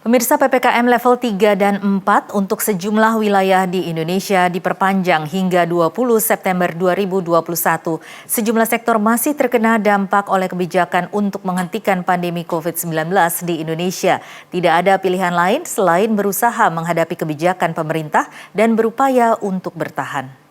Pemirsa, PPKM level 3 dan 4 untuk sejumlah wilayah di Indonesia diperpanjang hingga 20 September 2021. Sejumlah sektor masih terkena dampak oleh kebijakan untuk menghentikan pandemi COVID-19 di Indonesia. Tidak ada pilihan lain selain berusaha menghadapi kebijakan pemerintah dan berupaya untuk bertahan.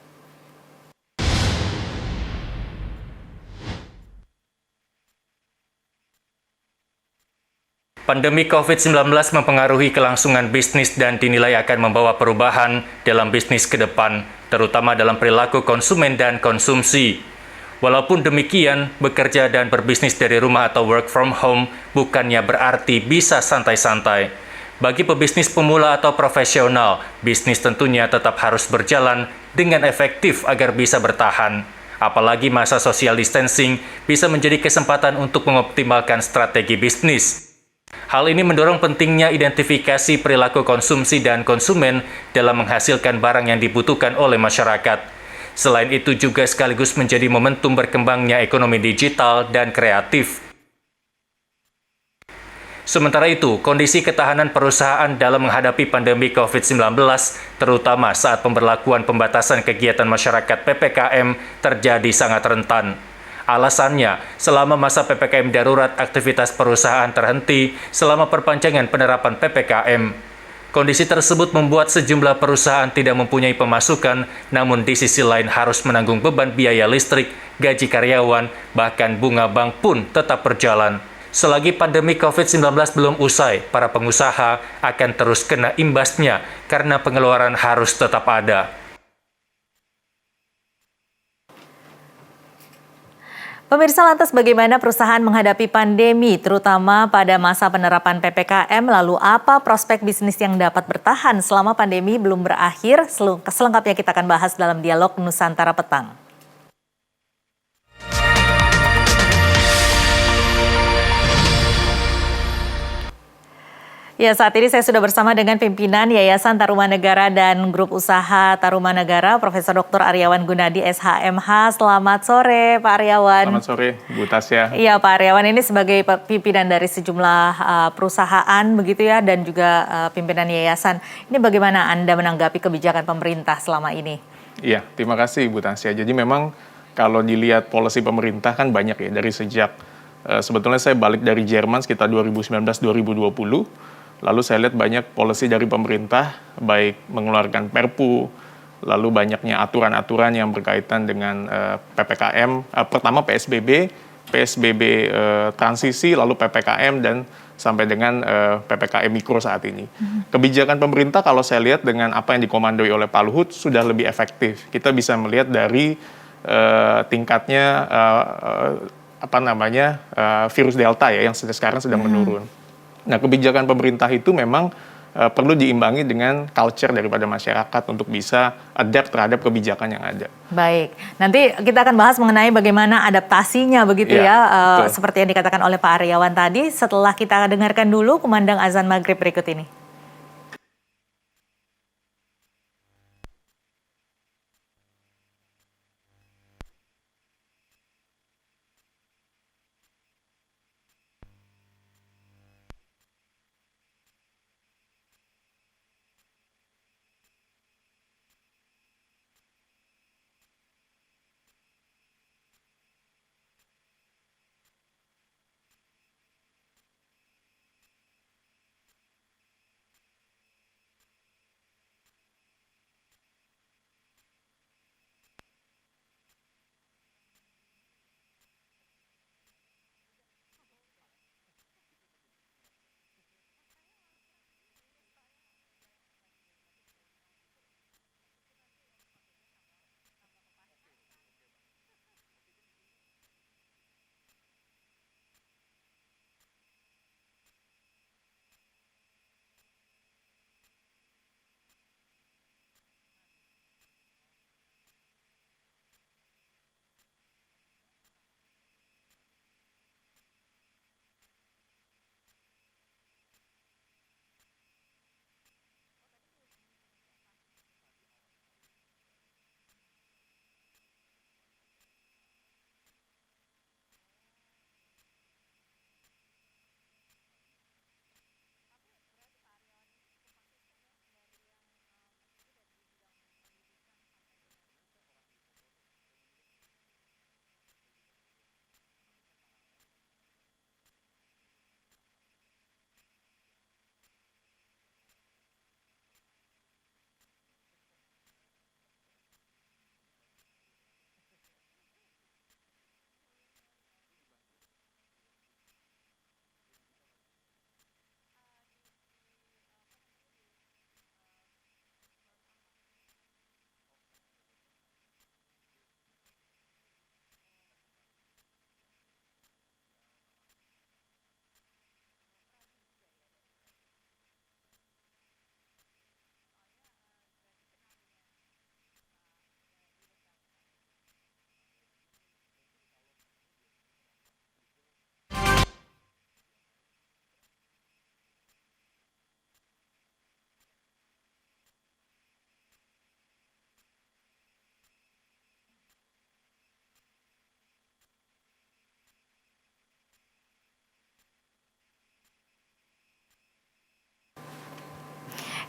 Pandemi COVID-19 mempengaruhi kelangsungan bisnis dan dinilai akan membawa perubahan dalam bisnis ke depan, terutama dalam perilaku konsumen dan konsumsi. Walaupun demikian, bekerja dan berbisnis dari rumah atau work from home bukannya berarti bisa santai-santai. Bagi pebisnis pemula atau profesional, bisnis tentunya tetap harus berjalan dengan efektif agar bisa bertahan. Apalagi masa social distancing bisa menjadi kesempatan untuk mengoptimalkan strategi bisnis. Hal ini mendorong pentingnya identifikasi perilaku konsumsi dan konsumen dalam menghasilkan barang yang dibutuhkan oleh masyarakat. Selain itu juga sekaligus menjadi momentum berkembangnya ekonomi digital dan kreatif. Sementara itu, kondisi ketahanan perusahaan dalam menghadapi pandemi COVID-19, terutama saat pemberlakuan pembatasan kegiatan masyarakat PPKM, terjadi sangat rentan. Alasannya, selama masa PPKM darurat, aktivitas perusahaan terhenti selama perpanjangan penerapan PPKM. Kondisi tersebut membuat sejumlah perusahaan tidak mempunyai pemasukan, namun di sisi lain harus menanggung beban biaya listrik, gaji karyawan, bahkan bunga bank pun tetap berjalan. Selagi pandemi COVID-19 belum usai, para pengusaha akan terus kena imbasnya karena pengeluaran harus tetap ada. Pemirsa, lantas bagaimana perusahaan menghadapi pandemi, terutama pada masa penerapan PPKM? Lalu apa prospek bisnis yang dapat bertahan selama pandemi belum berakhir? Selengkapnya kita akan bahas dalam dialog Nusantara Petang. Ya, saat ini saya sudah bersama dengan pimpinan Yayasan Taruma Negara dan Grup Usaha Taruma Negara, Profesor Dr. Aryawan Gunadi, SHMH. Selamat sore, Pak Aryawan. Selamat sore, Bu Tasya. Iya, Pak Aryawan, ini sebagai pimpinan dari sejumlah perusahaan begitu ya, dan juga pimpinan yayasan. Ini bagaimana Anda menanggapi kebijakan pemerintah selama ini? Iya, terima kasih Bu Tasya. Jadi memang kalau dilihat policy pemerintah kan banyak ya, dari sejak sebetulnya saya balik dari Jerman sekitar 2019-2020. Lalu saya lihat banyak policy dari pemerintah, baik mengeluarkan Perpu, lalu banyaknya aturan-aturan yang berkaitan dengan PPKM, pertama PSBB transisi, lalu PPKM, dan sampai dengan PPKM mikro saat ini. Kebijakan pemerintah kalau saya lihat dengan apa yang dikomandoi oleh Pak Luhut sudah lebih efektif. Kita bisa melihat dari tingkatnya virus Delta ya, yang sekarang sedang menurun. Nah, kebijakan pemerintah itu memang perlu diimbangi dengan culture daripada masyarakat untuk bisa adapt terhadap kebijakan yang ada. Baik, nanti kita akan bahas mengenai bagaimana adaptasinya begitu ya, seperti yang dikatakan oleh Pak Aryawan tadi. Setelah kita dengarkan dulu kumandang azan maghrib berikut ini.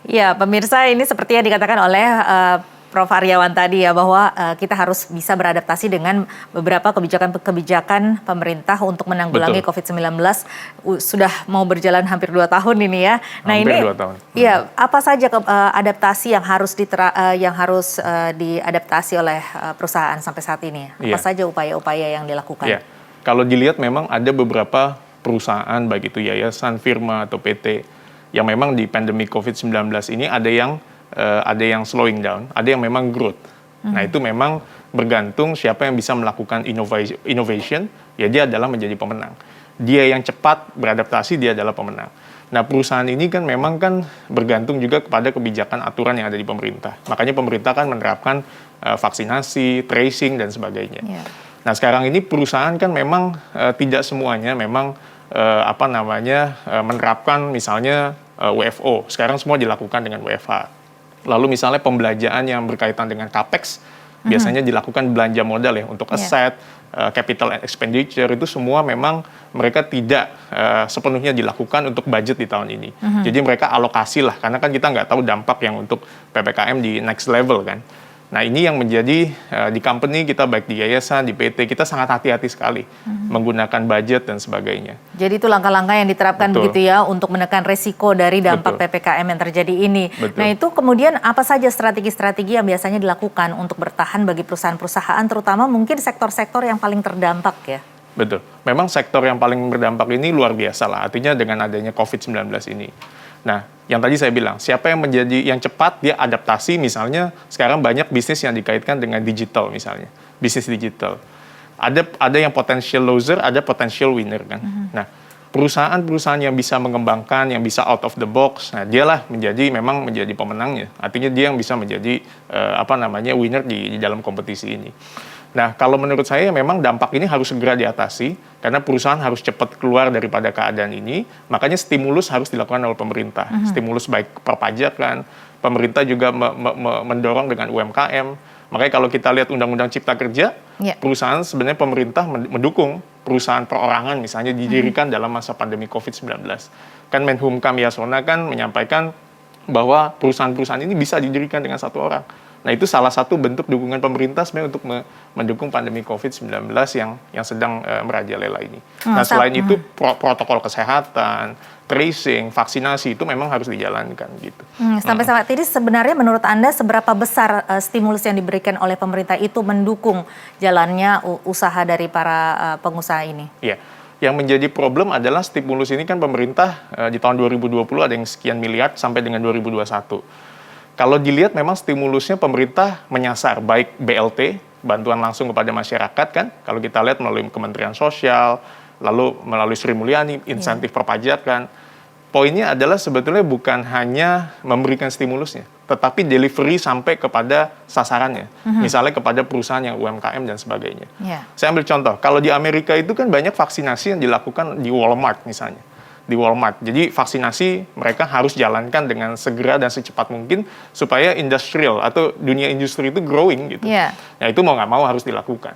Ya, pemirsa, ini seperti yang dikatakan oleh Prof. Aryawan tadi ya, bahwa kita harus bisa beradaptasi dengan beberapa kebijakan-kebijakan pemerintah untuk menanggulangi Betul. COVID-19. Sudah mau berjalan hampir 2 tahun ini ya. Nah Hampir ini, 2 tahun. ya apa saja adaptasi yang harus diadaptasi oleh perusahaan sampai saat ini? Apa Iya. saja upaya-upaya yang dilakukan? Ya, kalau dilihat memang ada beberapa perusahaan, baik itu yayasan, firma, atau PT, yang memang di pandemi COVID-19 ini ada yang slowing down, ada yang memang growth. Nah, itu memang bergantung siapa yang bisa melakukan innovation, ya dia adalah menjadi pemenang. Dia yang cepat beradaptasi, dia adalah pemenang. Nah, perusahaan ini kan memang kan bergantung juga kepada kebijakan aturan yang ada di pemerintah. Makanya pemerintah kan menerapkan vaksinasi, tracing, dan sebagainya. Yeah. Nah, sekarang ini perusahaan kan memang tidak semuanya memang menerapkan misalnya WFO. Sekarang semua dilakukan dengan WFH. Lalu misalnya pembelanjaan yang berkaitan dengan CAPEX, biasanya dilakukan belanja modal ya untuk aset, capital expenditure, itu semua memang mereka tidak sepenuhnya dilakukan untuk budget di tahun ini. Jadi mereka alokasi lah, karena kan kita nggak tahu dampak yang untuk PPKM di next level kan. Nah, ini yang menjadi di company kita, baik di yayasan, di PT, kita sangat hati-hati sekali menggunakan budget dan sebagainya. Jadi itu langkah-langkah yang diterapkan Betul. begitu ya untuk menekan resiko dari dampak Betul. PPKM yang terjadi ini. Betul. Nah, itu kemudian apa saja strategi-strategi yang biasanya dilakukan untuk bertahan bagi perusahaan-perusahaan, terutama mungkin sektor-sektor yang paling terdampak ya? Betul. Memang sektor yang paling berdampak ini luar biasa lah, artinya dengan adanya COVID-19 ini. Nah, yang tadi saya bilang, siapa yang menjadi yang cepat, dia adaptasi, misalnya sekarang banyak bisnis yang dikaitkan dengan digital misalnya, bisnis digital. Ada yang potential loser, ada potential winner kan. Nah, perusahaan-perusahaan yang bisa mengembangkan, yang bisa out of the box, nah dialah memang menjadi pemenangnya. Artinya dia yang bisa menjadi winner di dalam kompetisi ini. Nah, kalau menurut saya memang dampak ini harus segera diatasi, karena perusahaan harus cepat keluar daripada keadaan ini, makanya stimulus harus dilakukan oleh pemerintah. Stimulus baik perpajakan, pemerintah juga mendorong dengan UMKM. Makanya kalau kita lihat Undang-Undang Cipta Kerja, perusahaan sebenarnya pemerintah mendukung perusahaan perorangan misalnya didirikan dalam masa pandemi COVID-19. Kan Menhumkam Yasona kan menyampaikan bahwa perusahaan-perusahaan ini bisa didirikan dengan satu orang. Nah, itu salah satu bentuk dukungan pemerintah sebenarnya untuk mendukung pandemi COVID-19 yang sedang merajalela ini. Nah, selain itu protokol kesehatan, tracing, vaksinasi itu memang harus dijalankan gitu. Sampai saat ini sebenarnya menurut Anda seberapa besar stimulus yang diberikan oleh pemerintah itu mendukung jalannya usaha dari para pengusaha ini? Iya. Yang menjadi problem adalah stimulus ini kan pemerintah di tahun 2020 ada yang sekian miliar sampai dengan 2021. Kalau dilihat memang stimulusnya pemerintah menyasar baik BLT, bantuan langsung kepada masyarakat kan, kalau kita lihat melalui Kementerian Sosial, lalu melalui Sri Mulyani, insentif perpajakan. Poinnya adalah sebetulnya bukan hanya memberikan stimulusnya, tetapi delivery sampai kepada sasarannya. Misalnya kepada perusahaan yang UMKM dan sebagainya. Saya ambil contoh, kalau di Amerika itu kan banyak vaksinasi yang dilakukan di Walmart misalnya. Di Walmart. Jadi vaksinasi mereka harus jalankan dengan segera dan secepat mungkin supaya industrial atau dunia industri itu growing gitu. Nah, itu mau nggak mau harus dilakukan.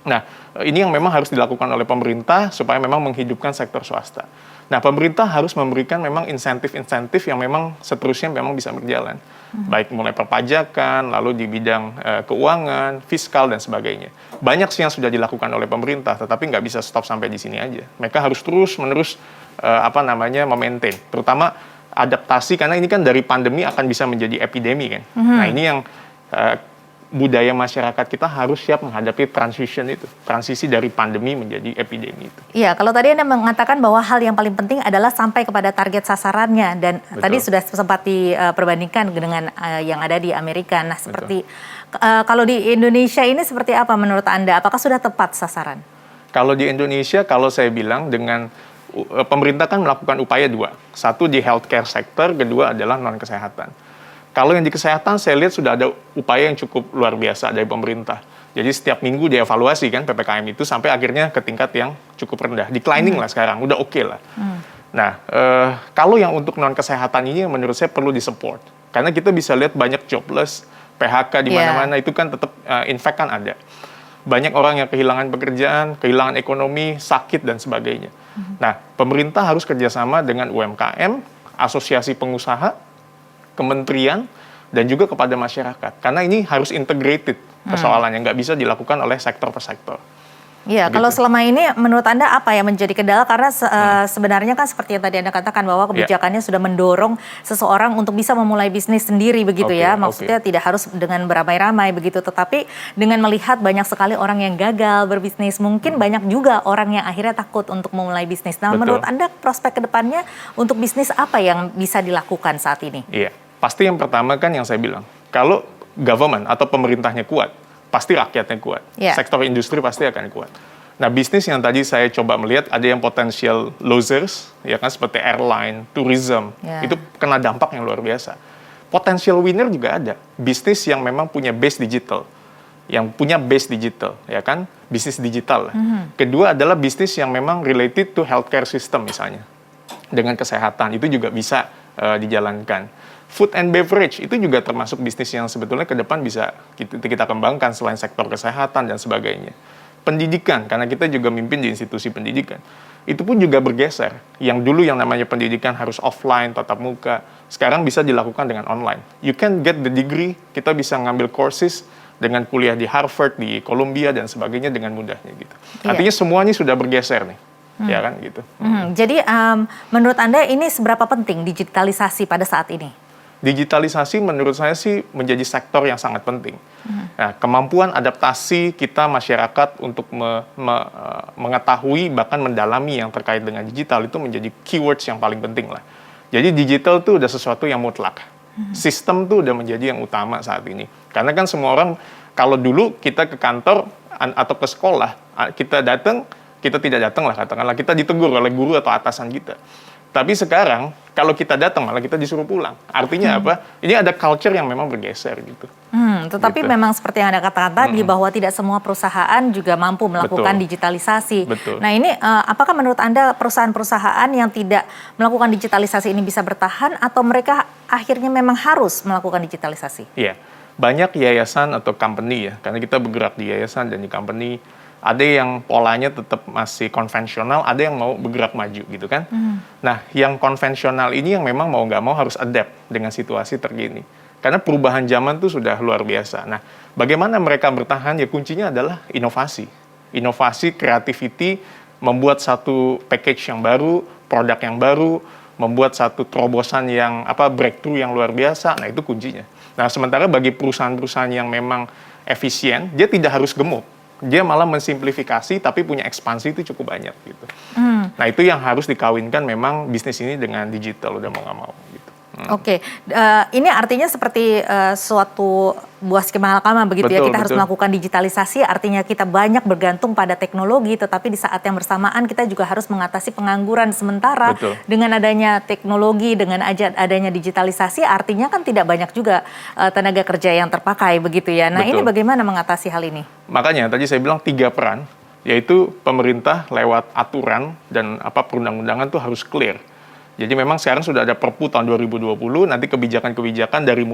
Nah, ini yang memang harus dilakukan oleh pemerintah supaya memang menghidupkan sektor swasta. Nah, pemerintah harus memberikan memang insentif-insentif yang memang seterusnya memang bisa berjalan. Baik mulai perpajakan, lalu di bidang keuangan, fiskal, dan sebagainya. Banyak sih yang sudah dilakukan oleh pemerintah, tetapi nggak bisa stop sampai di sini aja. Mereka harus terus-menerus memaintain, terutama adaptasi, karena ini kan dari pandemi akan bisa menjadi epidemi kan. Nah, ini yang budaya masyarakat kita harus siap menghadapi transisi dari pandemi menjadi epidemi itu. Iya, kalau tadi Anda mengatakan bahwa hal yang paling penting adalah sampai kepada target sasarannya, dan Betul. tadi sudah sempat diperbandingkan dengan yang ada di Amerika. Nah, seperti kalau di Indonesia ini seperti apa menurut Anda? Apakah sudah tepat sasaran? Kalau di Indonesia, kalau saya bilang dengan pemerintah kan melakukan upaya dua. Satu di healthcare sector, kedua adalah non-kesehatan. Kalau yang di kesehatan, saya lihat sudah ada upaya yang cukup luar biasa dari pemerintah. Jadi setiap minggu dievaluasi kan PPKM itu sampai akhirnya ke tingkat yang cukup rendah. Declining lah sekarang, udah oke lah. Nah, kalau yang untuk non-kesehatan ini menurut saya perlu disupport. Karena kita bisa lihat banyak jobless, PHK di mana-mana, itu kan tetap, in fact kan ada. Banyak orang yang kehilangan pekerjaan, kehilangan ekonomi, sakit, dan sebagainya. Nah, pemerintah harus kerjasama dengan UMKM, asosiasi pengusaha, kementerian, dan juga kepada masyarakat. Karena ini harus integrated persoalannya, nggak bisa dilakukan oleh sektor per sektor. Iya, kalau selama ini menurut Anda apa yang menjadi kendala? Karena sebenarnya kan seperti yang tadi Anda katakan bahwa kebijakannya sudah mendorong seseorang untuk bisa memulai bisnis sendiri begitu ya. Maksudnya tidak harus dengan beramai-ramai begitu. Tetapi dengan melihat banyak sekali orang yang gagal berbisnis, mungkin banyak juga orang yang akhirnya takut untuk memulai bisnis. Nah, menurut Anda prospek kedepannya untuk bisnis apa yang bisa dilakukan saat ini? Iya, pasti yang pertama kan yang saya bilang, kalau government atau pemerintahnya kuat, pasti rakyatnya kuat. Sektor industri pasti akan kuat. Nah, bisnis yang tadi saya coba melihat ada yang potensial losers, ya kan, seperti airline, tourism, itu kena dampak yang luar biasa. Potensial winner juga ada. Bisnis yang memang punya base digital, ya kan, bisnis digital. Kedua adalah bisnis yang memang related to healthcare system misalnya, dengan kesehatan, itu juga bisa dijalankan. Food and beverage itu juga termasuk bisnis yang sebetulnya ke depan bisa kita kembangkan selain sektor kesehatan dan sebagainya. Pendidikan, karena kita juga mimpin di institusi pendidikan, itu pun juga bergeser. Yang dulu yang namanya pendidikan harus offline, tatap muka, sekarang bisa dilakukan dengan online. You can get the degree, kita bisa ngambil courses dengan kuliah di Harvard, di Columbia, dan sebagainya dengan mudahnya gitu. Artinya semuanya sudah bergeser nih. Ya kan gitu. Jadi menurut Anda ini seberapa penting digitalisasi pada saat ini? Digitalisasi menurut saya sih menjadi sektor yang sangat penting. Nah, kemampuan adaptasi kita masyarakat untuk mengetahui bahkan mendalami yang terkait dengan digital itu menjadi keywords yang paling penting lah. Jadi digital tuh udah sesuatu yang mutlak. Sistem tuh udah menjadi yang utama saat ini. Karena kan semua orang, kalau dulu kita ke kantor atau ke sekolah, kita tidak datang lah katakanlah, kita ditegur oleh guru atau atasan kita. Tapi sekarang, kalau kita datang malah kita disuruh pulang. Artinya apa? Ini ada culture yang memang bergeser gitu. Tetapi memang seperti yang Anda katakan tadi, bahwa tidak semua perusahaan juga mampu melakukan digitalisasi. Nah ini, apakah menurut Anda perusahaan-perusahaan yang tidak melakukan digitalisasi ini bisa bertahan, atau mereka akhirnya memang harus melakukan digitalisasi? Iya, banyak yayasan atau company ya, karena kita bergerak di yayasan dan di company, ada yang polanya tetap masih konvensional, ada yang mau bergerak maju gitu kan. Nah, yang konvensional ini yang memang mau nggak mau harus adapt dengan situasi terkini. Karena perubahan zaman itu sudah luar biasa. Nah, bagaimana mereka bertahan? Ya kuncinya adalah inovasi. Inovasi, creativity, membuat satu package yang baru, produk yang baru, membuat satu terobosan yang breakthrough yang luar biasa. Nah, itu kuncinya. Nah, sementara bagi perusahaan-perusahaan yang memang efisien, dia tidak harus gemuk. Dia malah mensimplifikasi tapi punya ekspansi itu cukup banyak gitu. Nah itu yang harus dikawinkan memang bisnis ini dengan digital udah mau nggak mau gitu. Oke, ini artinya seperti suatu buah skema lama begitu ya, kita harus melakukan digitalisasi, artinya kita banyak bergantung pada teknologi, tetapi di saat yang bersamaan kita juga harus mengatasi pengangguran sementara. Dengan adanya teknologi, dengan adanya digitalisasi, artinya kan tidak banyak juga tenaga kerja yang terpakai begitu ya. Nah ini bagaimana mengatasi hal ini? Makanya tadi saya bilang 3 peran, yaitu pemerintah lewat aturan dan perundang-undangan tuh harus clear. Jadi memang sekarang sudah ada Perpu tahun 2020, nanti kebijakan-kebijakan dari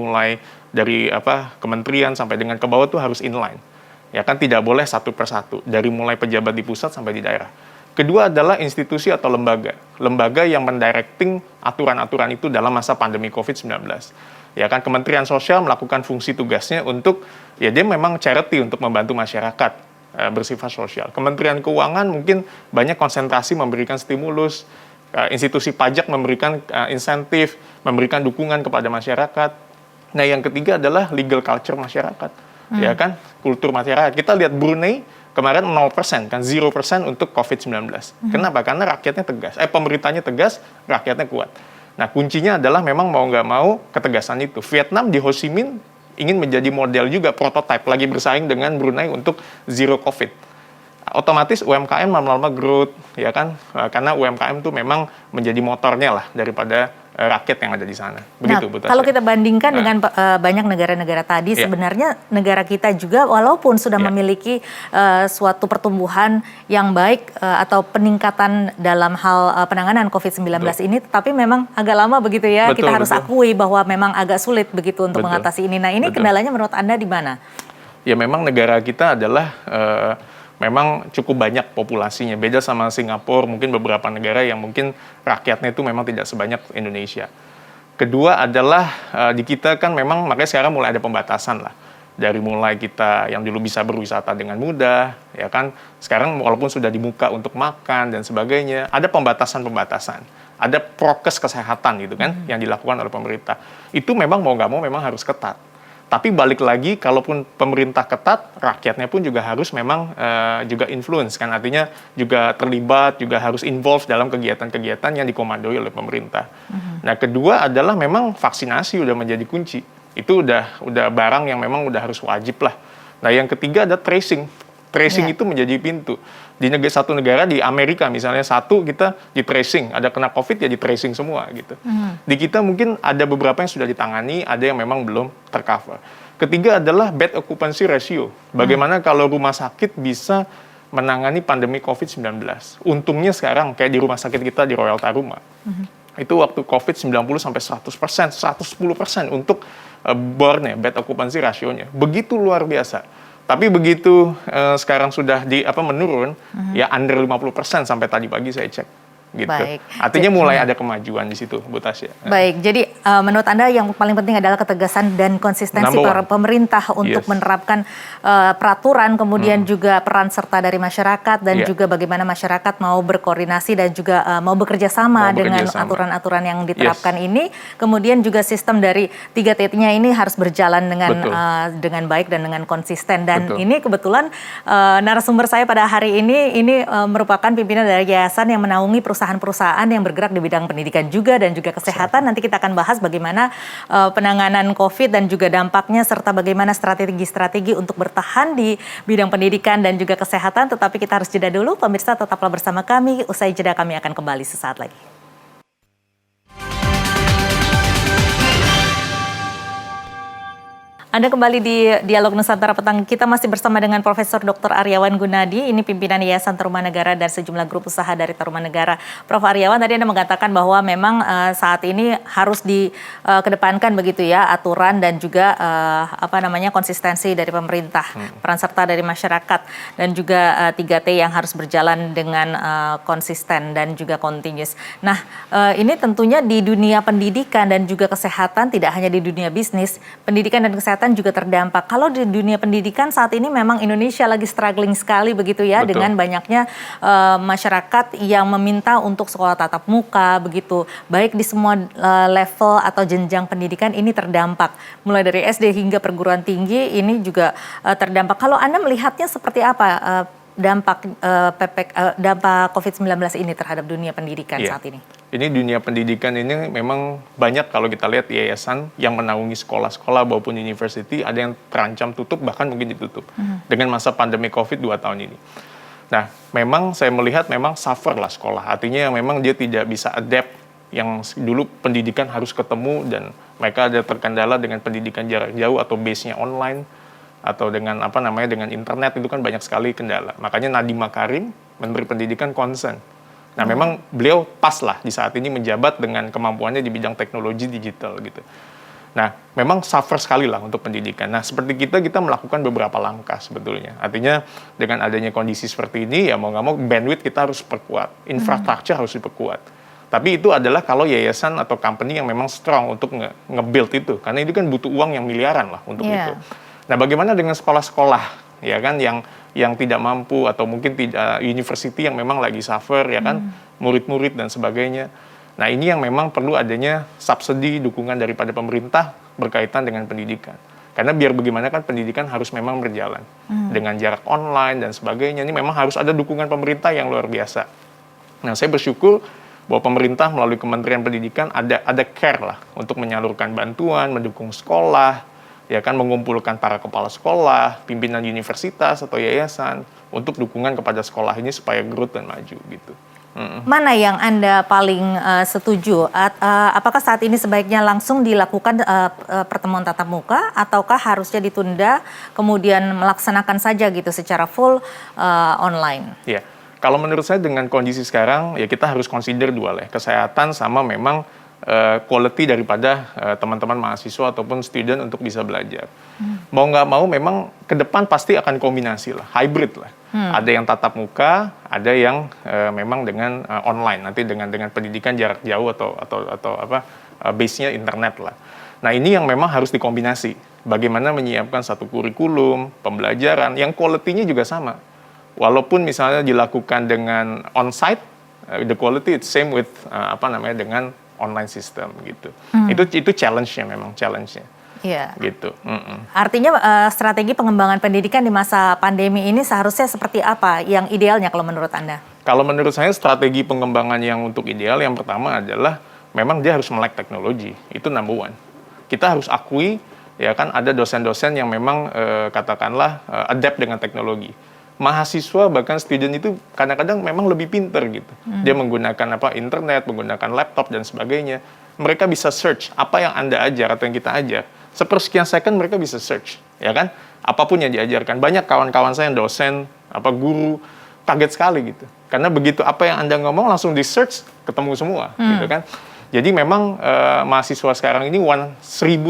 kementerian sampai dengan ke bawah tuh harus inline. Ya kan tidak boleh satu persatu, dari mulai pejabat di pusat sampai di daerah. Kedua adalah institusi atau lembaga yang mendirecting aturan-aturan itu dalam masa pandemi COVID-19. Ya kan Kementerian Sosial melakukan fungsi tugasnya untuk, ya dia memang charity untuk membantu masyarakat bersifat sosial. Kementerian Keuangan mungkin banyak konsentrasi memberikan stimulus, institusi pajak memberikan insentif, memberikan dukungan kepada masyarakat. Nah, yang ketiga adalah legal culture masyarakat, ya kan, kultur masyarakat. Kita lihat Brunei kemarin 0%, kan 0% untuk COVID-19. Kenapa? Karena rakyatnya tegas, pemerintahnya tegas, rakyatnya kuat. Nah, kuncinya adalah memang mau nggak mau ketegasan itu. Vietnam di Ho Chi Minh ingin menjadi model juga, prototipe, lagi bersaing dengan Brunei untuk zero COVID. Otomatis UMKM lama-lama growth, ya kan? Karena UMKM itu memang menjadi motornya lah daripada rakyat yang ada di sana. Begitu, Bu Tasya. Kalau kita bandingkan dengan banyak negara-negara tadi, sebenarnya negara kita juga walaupun sudah memiliki suatu pertumbuhan yang baik atau peningkatan dalam hal penanganan COVID-19 ini, tapi memang agak lama begitu ya. Kita harus akui bahwa memang agak sulit begitu untuk mengatasi ini. Nah, ini kendalanya menurut Anda di mana? Ya memang negara kita adalah memang cukup banyak populasinya. Beda sama Singapura, mungkin beberapa negara yang mungkin rakyatnya itu memang tidak sebanyak Indonesia. Kedua adalah di kita kan memang makanya sekarang mulai ada pembatasan lah. Dari mulai kita yang dulu bisa berwisata dengan mudah, ya kan, sekarang walaupun sudah dibuka untuk makan dan sebagainya, ada pembatasan-pembatasan, ada prokes kesehatan gitu kan, yang dilakukan oleh pemerintah. Itu memang mau nggak mau memang harus ketat. Tapi balik lagi, kalaupun pemerintah ketat, rakyatnya pun juga harus memang juga influence kan, artinya juga terlibat, juga harus involve dalam kegiatan-kegiatan yang dikomandoi oleh pemerintah. Nah, kedua adalah memang vaksinasi udah menjadi kunci. Itu udah barang yang memang udah harus wajib lah. Nah, yang ketiga ada tracing. Tracing itu menjadi pintu. Di satu negara, di Amerika misalnya, kita di tracing, ada kena COVID ya di tracing semua gitu. Di kita mungkin ada beberapa yang sudah ditangani, ada yang memang belum tercover. Ketiga adalah bed occupancy ratio. Bagaimana kalau rumah sakit bisa menangani pandemi COVID-19. Untungnya sekarang kayak di rumah sakit kita di Royal Taruma. Itu waktu COVID 90 sampai 100%, 110% untuk bornya, bed occupancy ratio-nya. Begitu luar biasa. Tapi begitu sekarang sudah menurun, ya under 50% sampai tadi pagi saya cek. Gitu. Baik. Artinya mulai ada kemajuan di situ, Bu Tasya. Baik, jadi menurut Anda yang paling penting adalah ketegasan dan konsistensi para pemerintah untuk menerapkan peraturan, kemudian juga peran serta dari masyarakat, dan juga bagaimana masyarakat mau berkoordinasi dan juga mau bekerja sama dengan aturan-aturan yang diterapkan ini. Kemudian juga sistem dari 3T-nya ini harus berjalan dengan baik dan dengan konsisten. Dan ini kebetulan narasumber saya pada hari ini merupakan pimpinan dari yayasan yang menaungi perusahaan yang bergerak di bidang pendidikan juga dan juga kesehatan. Nanti kita akan bahas bagaimana penanganan COVID dan juga dampaknya, serta bagaimana strategi-strategi untuk bertahan di bidang pendidikan dan juga kesehatan. Tetapi kita harus jeda dulu. Pemirsa, tetaplah bersama kami. Usai jeda kami akan kembali sesaat lagi. Anda kembali di Dialog Nusantara Petang. Kita masih bersama dengan Profesor Dr. Aryawan Gunadi, ini pimpinan Yayasan Tarumanegara dan sejumlah grup usaha dari Tarumanegara. Prof. Aryawan, tadi Anda mengatakan bahwa memang saat ini harus dikedepankan begitu ya aturan dan juga konsistensi dari pemerintah, peran serta dari masyarakat, dan juga 3T yang harus berjalan dengan konsisten dan juga continuous. Nah, ini tentunya di dunia pendidikan dan juga kesehatan, tidak hanya di dunia bisnis, pendidikan dan kesehatan juga terdampak. Kalau di dunia pendidikan saat ini memang Indonesia lagi struggling sekali begitu ya, dengan banyaknya masyarakat yang meminta untuk sekolah tatap muka begitu. Baik di semua level atau jenjang pendidikan ini terdampak. Mulai dari SD hingga perguruan tinggi ini juga terdampak. Kalau Anda melihatnya seperti apa dampak COVID-19 ini terhadap dunia pendidikan saat ini? Ini dunia pendidikan ini memang banyak kalau kita lihat yayasan yang menaungi sekolah-sekolah maupun university, ada yang terancam tutup, bahkan mungkin ditutup dengan masa pandemi COVID 2 tahun ini. Nah, memang saya melihat memang suffer lah sekolah. Artinya memang dia tidak bisa adapt, yang dulu pendidikan harus ketemu dan mereka ada terkendala dengan pendidikan jarak jauh atau base-nya online atau dengan dengan internet, itu kan banyak sekali kendala. Makanya Nadiem Makarim, Menteri Pendidikan, concern. Nah, memang beliau pas lah di saat ini menjabat dengan kemampuannya di bidang teknologi digital gitu. Nah, memang suffer sekali lah untuk pendidikan. Nah, seperti kita melakukan beberapa langkah sebetulnya. Artinya dengan adanya kondisi seperti ini, ya mau nggak mau bandwidth kita harus perkuat, infrastruktur harus diperkuat. Tapi itu adalah kalau yayasan atau company yang memang strong untuk nge-build itu. Karena itu kan butuh uang yang miliaran lah untuk itu. Nah, bagaimana dengan sekolah-sekolah ya kan yang tidak mampu atau mungkin tidak university yang memang lagi suffer ya kan, murid-murid dan sebagainya. Nah, ini yang memang perlu adanya subsidi, dukungan daripada pemerintah berkaitan dengan pendidikan. Karena biar bagaimana kan pendidikan harus memang berjalan dengan jarak online dan sebagainya. Ini memang harus ada dukungan pemerintah yang luar biasa. Nah, saya bersyukur bahwa pemerintah melalui Kementerian Pendidikan ada care lah untuk menyalurkan bantuan, mendukung sekolah, ya kan, mengumpulkan para kepala sekolah, pimpinan universitas atau yayasan untuk dukungan kepada sekolah ini supaya growth dan maju gitu. Mana yang Anda paling setuju? Apakah saat ini sebaiknya langsung dilakukan pertemuan tatap muka, ataukah harusnya ditunda kemudian melaksanakan saja gitu secara full online? Ya, kalau menurut saya dengan kondisi sekarang ya kita harus consider dua lah, kesehatan sama memang quality daripada teman-teman mahasiswa ataupun student untuk bisa belajar. Mau nggak mau memang ke depan pasti akan kombinasi lah, hybrid lah. Ada yang tatap muka, ada yang memang dengan online, nanti dengan pendidikan jarak jauh atau base-nya internet lah. Nah ini yang memang harus dikombinasi. Bagaimana menyiapkan satu kurikulum, pembelajaran, yang quality-nya juga sama. Walaupun misalnya dilakukan dengan on-site, the quality it's same with dengan online system gitu. Itu challenge-nya memang challenge-nya. Iya. Gitu. Artinya strategi pengembangan pendidikan di masa pandemi ini seharusnya seperti apa yang idealnya kalau menurut Anda? Kalau menurut saya strategi pengembangan yang untuk ideal yang pertama adalah memang dia harus melek teknologi. Itu number one. Kita harus akui ya kan ada dosen-dosen yang memang katakanlah adapt dengan teknologi. Mahasiswa bahkan student itu kadang-kadang memang lebih pinter gitu. Dia menggunakan internet, menggunakan laptop dan sebagainya. Mereka bisa search apa yang Anda ajar atau yang kita ajar. Sepersekian second mereka bisa search, ya kan? Apapun yang diajarkan. Banyak kawan-kawan saya yang dosen, guru, kaget sekali gitu. Karena begitu apa yang Anda ngomong langsung di search, ketemu semua, gitu kan? Jadi memang mahasiswa sekarang ini 1000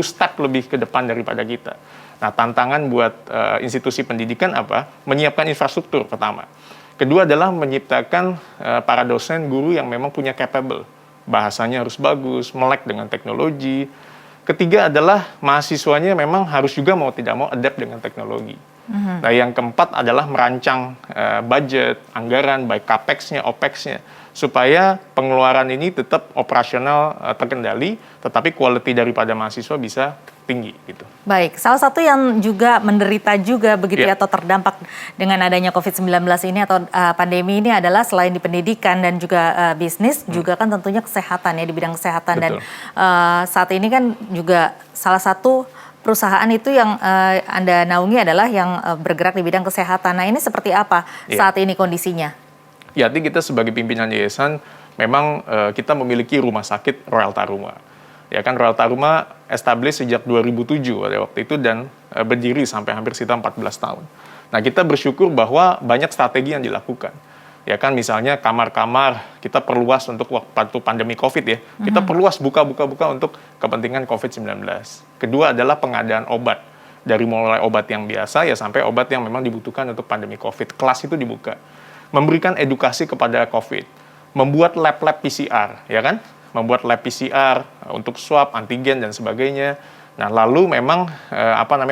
step lebih ke depan daripada kita. Nah, tantangan buat institusi pendidikan apa? Menyiapkan infrastruktur pertama. Kedua adalah menciptakan para dosen, guru yang memang punya capable. Bahasanya harus bagus, melek dengan teknologi. Ketiga adalah mahasiswanya memang harus juga mau tidak mau adapt dengan teknologi. Nah, yang keempat adalah merancang budget, anggaran, baik capex-nya, opex-nya, supaya pengeluaran ini tetap operasional terkendali, tetapi quality daripada mahasiswa bisa tinggi gitu. Baik, salah satu yang juga menderita juga begitu atau terdampak dengan adanya COVID-19 ini atau pandemi ini adalah selain di pendidikan dan juga bisnis, juga kan tentunya kesehatan ya, di bidang kesehatan. Betul. Dan saat ini kan juga salah satu perusahaan itu yang Anda naungi adalah yang bergerak di bidang kesehatan. Nah, ini seperti apa saat ini kondisinya? Ya, artinya kita sebagai pimpinan yayasan memang kita memiliki rumah sakit Royal Taruma. Ya kan, Royal Taruma established sejak 2007 pada waktu itu dan berdiri sampai hampir sekitar 14 tahun. Nah, kita bersyukur bahwa banyak strategi yang dilakukan. Ya kan, misalnya kamar-kamar kita perluas untuk waktu pandemi COVID ya. Kita perluas buka untuk kepentingan COVID-19. Kedua adalah pengadaan obat. Dari mulai obat yang biasa ya sampai obat yang memang dibutuhkan untuk pandemi COVID. Kelas itu dibuka. Memberikan edukasi kepada COVID. Membuat lab-lab PCR, ya kan? Membuat lab PCR untuk swab, antigen dan sebagainya. Nah, lalu memang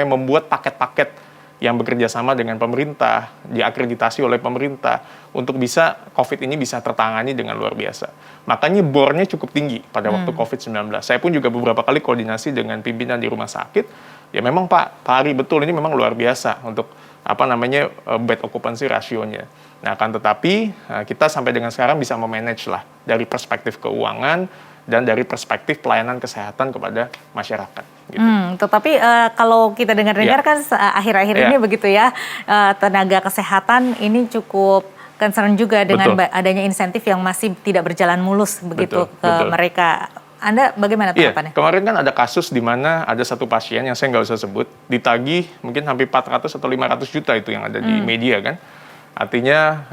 membuat paket-paket yang bekerja sama dengan pemerintah, diakreditasi oleh pemerintah untuk bisa COVID ini bisa tertangani dengan luar biasa. Makanya bornya cukup tinggi pada waktu COVID-19. Saya pun juga beberapa kali koordinasi dengan pimpinan di rumah sakit. Ya memang Pak Hari betul ini memang luar biasa untuk bed occupancy rasionya. Nah, akan tetapi kita sampai dengan sekarang bisa memanage lah dari perspektif keuangan dan dari perspektif pelayanan kesehatan kepada masyarakat. Gitu. Tetapi kalau kita dengar-dengar kan akhir-akhir ini begitu ya, tenaga kesehatan ini cukup concern juga dengan adanya insentif yang masih tidak berjalan mulus begitu mereka. Anda bagaimana tanggapannya? Kemarin kan ada kasus di mana ada satu pasien yang saya nggak usah sebut, ditagih mungkin hampir 400 atau 500 juta itu yang ada di media kan. Artinya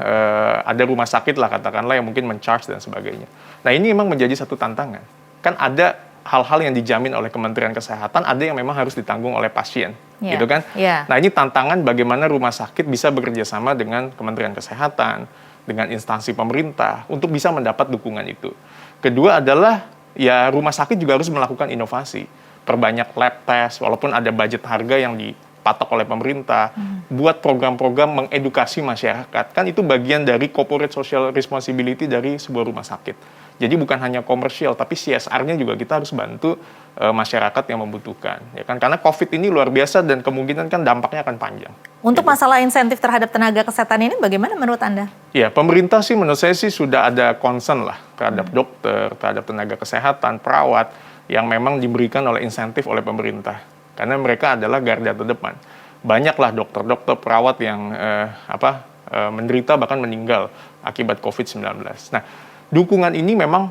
ada rumah sakit lah katakanlah yang mungkin men-charge dan sebagainya. Nah, ini memang menjadi satu tantangan. Kan ada hal-hal yang dijamin oleh Kementerian Kesehatan, ada yang memang harus ditanggung oleh pasien, gitu kan? Nah, ini tantangan bagaimana rumah sakit bisa bekerja sama dengan Kementerian Kesehatan, dengan instansi pemerintah untuk bisa mendapat dukungan itu. Kedua adalah ya rumah sakit juga harus melakukan inovasi, perbanyak lab test, walaupun ada budget harga yang dipatok oleh pemerintah, buat program-program mengedukasi masyarakat, kan itu bagian dari corporate social responsibility dari sebuah rumah sakit. Jadi bukan hanya komersial, tapi CSR-nya juga kita harus bantu masyarakat yang membutuhkan, ya kan? Karena COVID ini luar biasa dan kemungkinan kan dampaknya akan panjang. Untuk masalah insentif terhadap tenaga kesehatan ini bagaimana menurut Anda? Ya, pemerintah sih menurut saya sih sudah ada concern lah terhadap dokter, terhadap tenaga kesehatan, perawat yang memang diberikan oleh insentif oleh pemerintah. Karena mereka adalah garda terdepan. Banyaklah dokter-dokter, perawat yang menderita bahkan meninggal akibat COVID-19. Nah, dukungan ini memang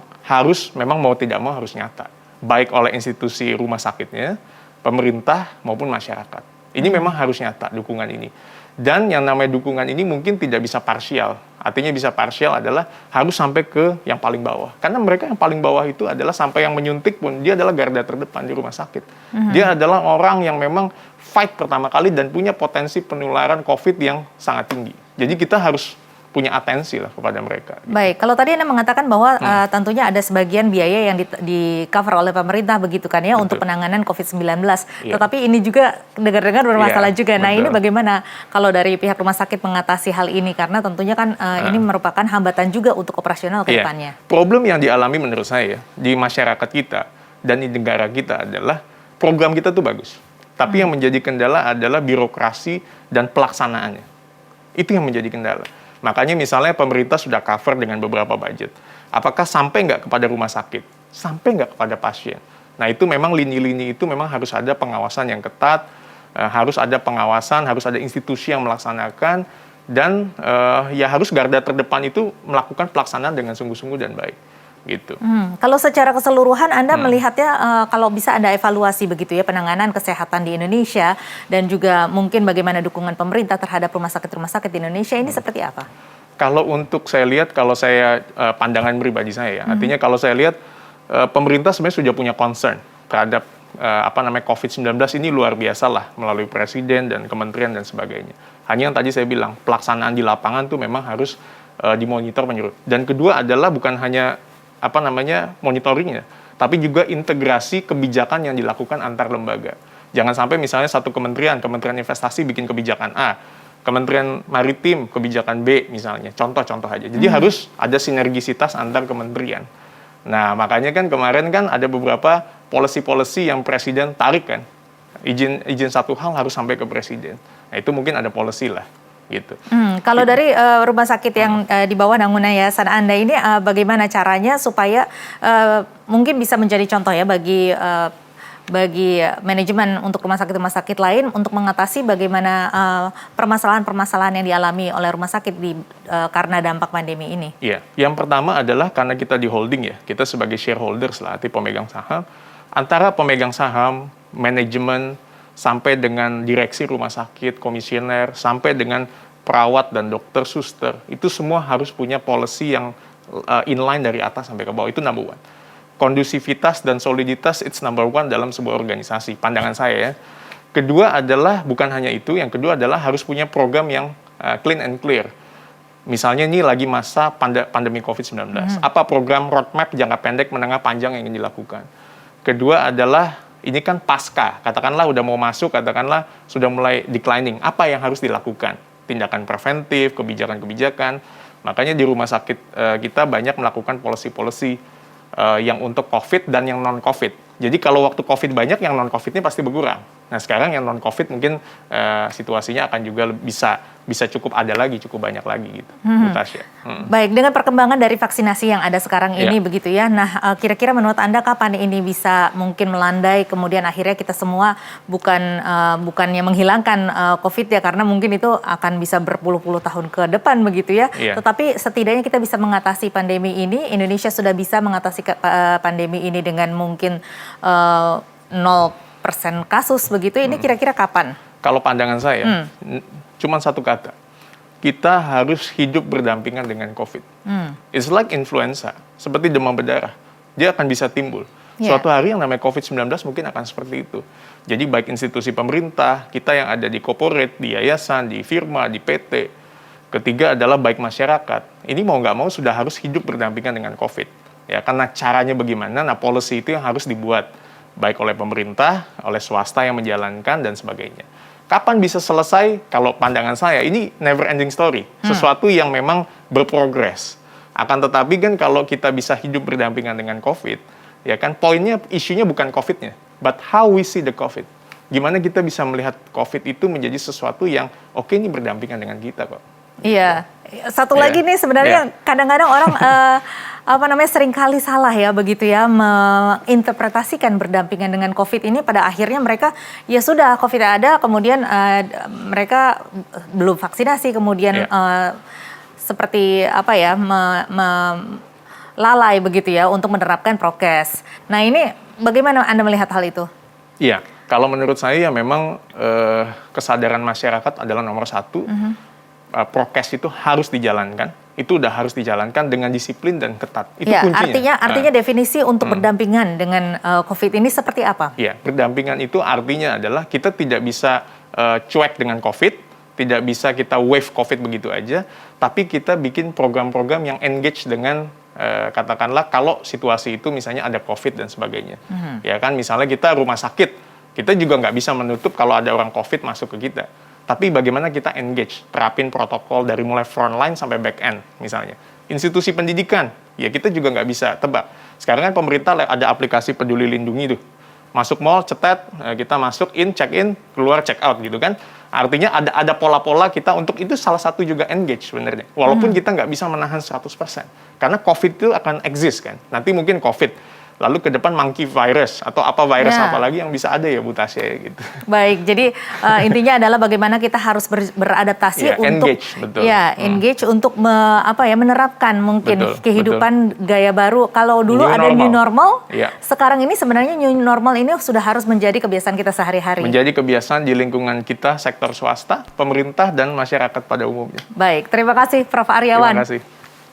mau tidak mau harus nyata. Baik oleh institusi rumah sakitnya, pemerintah maupun masyarakat. Ini memang harus nyata dukungan ini. Dan yang namanya dukungan ini mungkin tidak bisa parsial. Artinya bisa parsial adalah harus sampai ke yang paling bawah. Karena mereka yang paling bawah itu adalah sampai yang menyuntik pun, dia adalah garda terdepan di rumah sakit. Dia adalah orang yang memang fight pertama kali dan punya potensi penularan COVID yang sangat tinggi. Jadi kita harus punya atensi lah kepada mereka. Baik, kalau tadi Anda mengatakan bahwa tentunya ada sebagian biaya yang di cover oleh pemerintah begitu kan ya untuk penanganan COVID-19. Iya. Tetapi ini juga dengar-dengar bermasalah juga. Nah, ini betul. bagaimana kalau dari pihak rumah sakit mengatasi hal ini? Karena tentunya kan ini merupakan hambatan juga untuk operasional ke depannya. Problem yang dialami menurut saya di masyarakat kita dan di negara kita adalah program kita tuh bagus. Tapi yang menjadi kendala adalah birokrasi dan pelaksanaannya. Itu yang menjadi kendala. Makanya misalnya pemerintah sudah cover dengan beberapa budget. Apakah sampai nggak kepada rumah sakit? Sampai nggak kepada pasien? Nah itu memang lini-lini itu memang harus ada pengawasan yang ketat, harus ada pengawasan, harus ada institusi yang melaksanakan, dan ya harus garda terdepan itu melakukan pelaksanaan dengan sungguh-sungguh dan baik. Gitu. Kalau secara keseluruhan Anda melihatnya kalau bisa Anda evaluasi begitu ya penanganan kesehatan di Indonesia dan juga mungkin bagaimana dukungan pemerintah terhadap rumah sakit di Indonesia ini seperti apa? Kalau untuk saya lihat, kalau saya pandangan pribadi saya ya, artinya kalau saya lihat pemerintah sebenarnya sudah punya concern terhadap COVID-19 ini luar biasa lah melalui presiden dan kementerian dan sebagainya. Hanya yang tadi saya bilang pelaksanaan di lapangan tuh memang harus dimonitor menyeluruh. Dan kedua adalah bukan hanya monitoringnya, tapi juga integrasi kebijakan yang dilakukan antar lembaga. Jangan sampai misalnya satu kementerian investasi bikin kebijakan A, Kementerian Maritim kebijakan B misalnya, contoh-contoh aja. Jadi harus ada sinergisitas antar kementerian. Nah, makanya kan kemarin kan ada beberapa policy-policy yang presiden tarik kan. Izin satu hal harus sampai ke presiden. Nah, itu mungkin ada policy lah. Gitu. Kalau dari rumah sakit yang di bawah naungan yayasan Anda ini bagaimana caranya supaya mungkin bisa menjadi contoh ya bagi manajemen untuk rumah sakit lain untuk mengatasi bagaimana permasalahan-permasalahan yang dialami oleh rumah sakit karena dampak pandemi ini? Iya, yang pertama adalah karena kita di holding ya, kita sebagai shareholders lah, arti pemegang saham, antara pemegang saham, manajemen, sampai dengan direksi rumah sakit, komisioner, sampai dengan perawat dan dokter, suster, itu semua harus punya policy yang inline dari atas sampai ke bawah, itu number one. Kondusivitas dan soliditas, it's number one dalam sebuah organisasi, pandangan saya ya. Kedua adalah, bukan hanya itu, yang kedua adalah harus punya program yang clean and clear. Misalnya ini lagi masa pandemi COVID-19, apa program roadmap jangka pendek, menengah, panjang yang ingin dilakukan. Kedua adalah, ini kan pasca, katakanlah udah mau masuk, katakanlah sudah mulai declining. Apa yang harus dilakukan? Tindakan preventif, kebijakan-kebijakan. Makanya di rumah sakit kita banyak melakukan policy-policy yang untuk COVID dan yang non-COVID. Jadi kalau waktu COVID banyak, yang non-COVID ini pasti berkurang. Nah sekarang yang non-COVID mungkin situasinya akan juga bisa cukup ada lagi, cukup banyak lagi gitu. Baik, dengan perkembangan dari vaksinasi yang ada sekarang ini begitu ya. Nah, kira-kira menurut Anda kapan ini bisa mungkin melandai kemudian akhirnya kita semua bukannya menghilangkan COVID ya, karena mungkin itu akan bisa berpuluh-puluh tahun ke depan begitu ya. Tetapi setidaknya kita bisa mengatasi pandemi ini. Indonesia sudah bisa mengatasi pandemi ini dengan mungkin 0% kasus begitu. Ini kira-kira kapan? Kalau pandangan saya, cuma satu kata. Kita harus hidup berdampingan dengan COVID. It's like influenza, seperti demam berdarah. Dia akan bisa timbul. Suatu hari yang namanya COVID-19 mungkin akan seperti itu. Jadi baik institusi pemerintah, kita yang ada di corporate, di yayasan, di firma, di PT. Ketiga adalah baik masyarakat. Ini mau nggak mau sudah harus hidup berdampingan dengan COVID. Ya, karena caranya bagaimana, nah policy itu yang harus dibuat. Baik oleh pemerintah, oleh swasta yang menjalankan, dan sebagainya. Kapan bisa selesai? Kalau pandangan saya, ini never ending story. Sesuatu yang memang berprogres. Akan tetapi kan kalau kita bisa hidup berdampingan dengan COVID, ya kan poinnya, isunya bukan COVID-nya, but how we see the COVID. Gimana kita bisa melihat COVID itu menjadi sesuatu yang oke, ini berdampingan dengan kita kok. Iya, satu lagi nih sebenarnya kadang-kadang orang seringkali salah ya begitu ya menginterpretasikan berdampingan dengan COVID ini, pada akhirnya mereka ya sudah COVID ada, kemudian mereka belum vaksinasi, kemudian seperti lalai begitu ya untuk menerapkan prokes. Nah ini bagaimana Anda melihat hal itu? Iya, kalau menurut saya ya memang kesadaran masyarakat adalah nomor satu. Prokes itu harus dijalankan, itu udah harus dijalankan dengan disiplin dan ketat. Itu ya, kuncinya. Artinya definisi untuk berdampingan dengan COVID ini seperti apa? Iya, berdampingan itu artinya adalah kita tidak bisa cuek dengan COVID, tidak bisa kita wave COVID begitu aja, tapi kita bikin program-program yang engage dengan katakanlah kalau situasi itu misalnya ada COVID dan sebagainya. Ya kan, misalnya kita rumah sakit, kita juga nggak bisa menutup kalau ada orang COVID masuk ke kita. Tapi bagaimana kita engage, terapin protokol dari mulai front line sampai back end misalnya. Institusi pendidikan, ya kita juga nggak bisa tebak. Sekarang kan pemerintah ada aplikasi Peduli Lindungi tuh. Masuk mall, cetet, kita masuk check in, keluar check out gitu kan. Artinya ada pola-pola kita untuk itu salah satu juga engage sebenarnya. Walaupun kita nggak bisa menahan 100%. Karena COVID itu akan exist kan. Nanti mungkin COVID. Lalu ke depan monkey virus atau apa virus apa lagi yang bisa ada ya Bu Tasya gitu. Baik, jadi intinya adalah bagaimana kita harus beradaptasi untuk engage, betul. Engage untuk menerapkan mungkin kehidupan gaya baru. Kalau dulu new normal, sekarang ini sebenarnya new normal ini sudah harus menjadi kebiasaan kita sehari-hari. Menjadi kebiasaan di lingkungan kita, sektor swasta, pemerintah dan masyarakat pada umumnya. Baik, terima kasih Prof. Aryawan. Terima kasih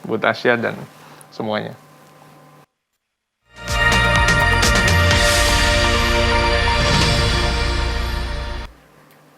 Bu Tasya dan semuanya.